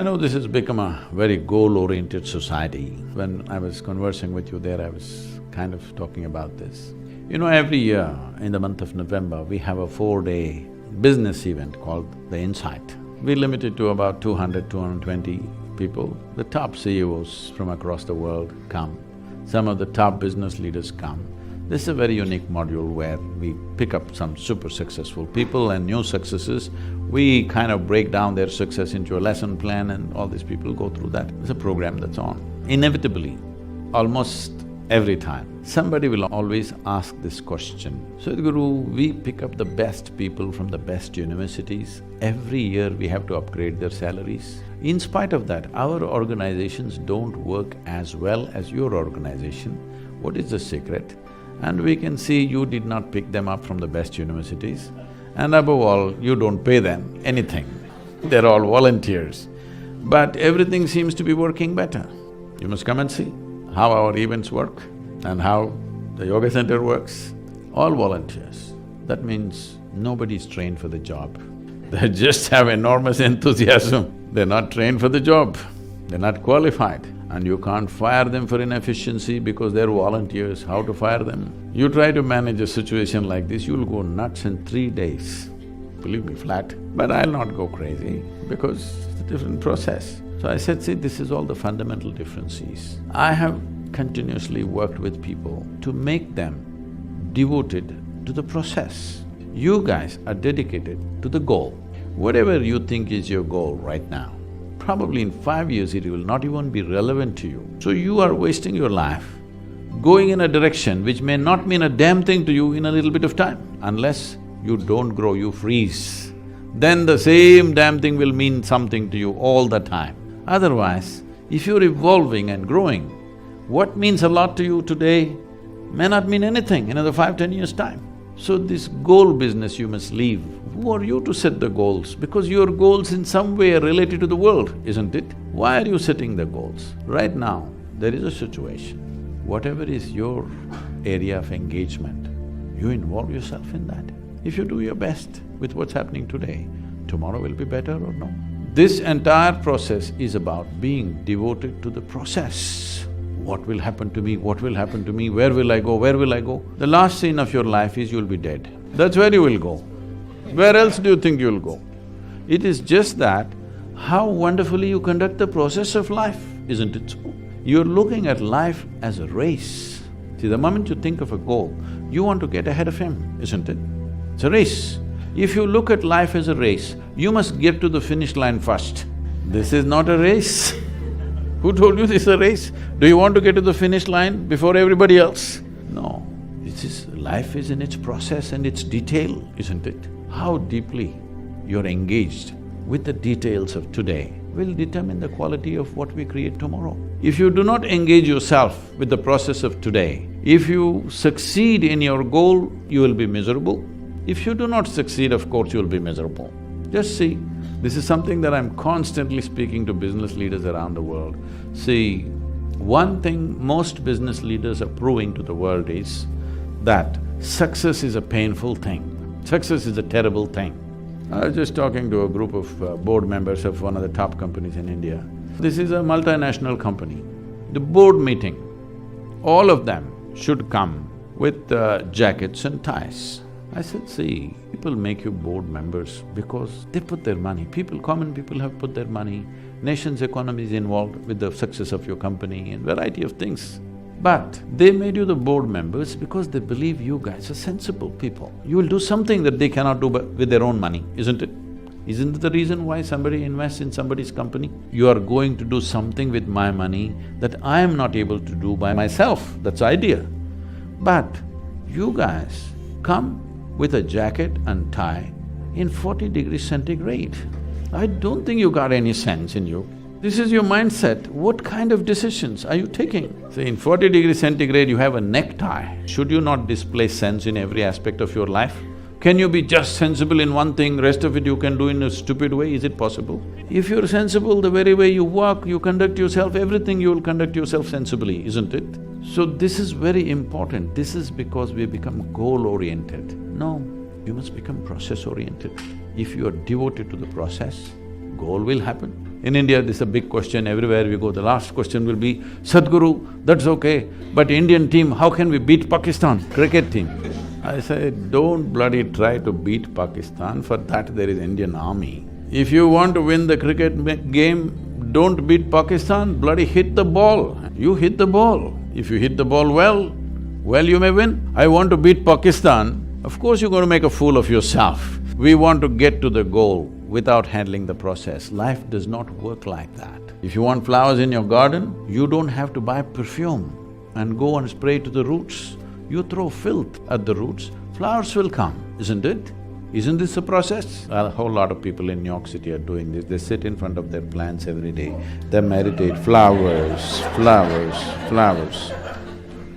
I know this has become a very goal-oriented society. When I was conversing with you there, I was kind of talking about this. You know, every year in the month of November, we have a 4-day business event called The Insight. We limit it to about 200, 220 people. The top CEOs from across the world come, some of the top business leaders come. This is a very unique module where we pick up some super successful people and new successes. We kind of break down their success into a lesson plan and all these people go through that. It's a program that's on. Inevitably, almost every time, somebody will always ask this question. Sadhguru, we pick up the best people from the best universities. Every year we have to upgrade their salaries. In spite of that, our organizations don't work as well as your organization. What is the secret? And we can see you did not pick them up from the best universities, and above all, you don't pay them anything. They're all volunteers. But everything seems to be working better. You must come and see how our events work and how the yoga center works. All volunteers. That means nobody's trained for the job. They just have enormous enthusiasm. They're not trained for the job, they're not qualified. And you can't fire them for inefficiency because they're volunteers. How to fire them? You try to manage a situation like this, you'll go nuts in 3 days. Believe me, flat. But I'll not go crazy because it's a different process. So I said, see, this is all the fundamental differences. I have continuously worked with people to make them devoted to the process. You guys are dedicated to the goal. Whatever you think is your goal right now, probably in 5 years it will not even be relevant to you. So you are wasting your life going in a direction which may not mean a damn thing to you in a little bit of time. Unless you don't grow, you freeze. Then the same damn thing will mean something to you all the time. Otherwise, if you're evolving and growing, what means a lot to you today may not mean anything in another 5, 10 years' time. So this goal business you must leave. Who are you to set the goals? Because your goals in some way are related to the world, isn't it? Why are you setting the goals? Right now, there is a situation. Whatever is your area of engagement, you involve yourself in that. If you do your best with what's happening today, tomorrow will be better or no? This entire process is about being devoted to the process. What will happen to me? What will happen to me? Where will I go? Where will I go? The last scene of your life is you'll be dead. That's where you will go. Where else do you think you'll go? It is just that how wonderfully you conduct the process of life, isn't it so? You're looking at life as a race. See, the moment you think of a goal, you want to get ahead of him, isn't it? It's a race. If you look at life as a race, you must get to the finish line first. This is not a race. Who told you this is a race? Do you want to get to the finish line before everybody else? No. Life is in its process and its detail, isn't it? How deeply you're engaged with the details of today will determine the quality of what we create tomorrow. If you do not engage yourself with the process of today, if you succeed in your goal, you will be miserable. If you do not succeed, of course, you'll be miserable. Just see, this is something that I'm constantly speaking to business leaders around the world. See, one thing most business leaders are proving to the world is that success is a painful thing. Success is a terrible thing. I was just talking to a group of board members of one of the top companies in India. This is a multinational company. The board meeting, all of them should come with jackets and ties. I said, see, people make you board members because they put their money. Common people have put their money, nation's economy is involved with the success of your company and variety of things. But they made you the board members because they believe you guys are sensible people. You will do something that they cannot do with their own money, isn't it? Isn't it the reason why somebody invests in somebody's company? You are going to do something with my money that I am not able to do by myself, that's the idea. But you guys come with a jacket and tie in 40 degrees centigrade. I don't think you got any sense in you. This is your mindset. What kind of decisions are you taking? See, in 40 degrees centigrade you have a necktie. Should you not display sense in every aspect of your life? Can you be just sensible in one thing, rest of it you can do in a stupid way? Is it possible? If you're sensible, the very way you walk, you conduct yourself, everything you will conduct yourself sensibly, isn't it? So this is very important. This is because we become goal-oriented. No, you must become process-oriented. If you are devoted to the process, goal will happen. In India, this is a big question, everywhere we go, the last question will be, Sadhguru, that's okay, but Indian team, how can we beat Pakistan, cricket team? I say, don't bloody try to beat Pakistan, for that there is Indian army. If you want to win the cricket game, don't beat Pakistan, bloody hit the ball. You hit the ball. If you hit the ball well, you may win. I want to beat Pakistan, of course you're going to make a fool of yourself. We want to get to the goal without handling the process. Life does not work like that. If you want flowers in your garden, you don't have to buy perfume and go and spray to the roots. You throw filth at the roots, flowers will come, isn't it? Isn't this a process? A whole lot of people in New York City are doing this. They sit in front of their plants every day, they meditate, flowers, flowers, flowers.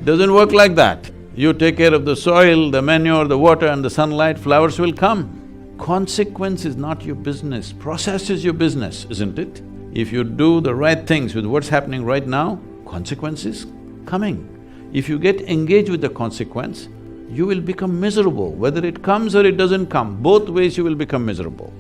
Doesn't work like that. You take care of the soil, the manure, the water and the sunlight, flowers will come. Consequence is not your business, process is your business, isn't it? If you do the right things with what's happening right now, consequence is coming. If you get engaged with the consequence, you will become miserable. Whether it comes or it doesn't come, both ways you will become miserable.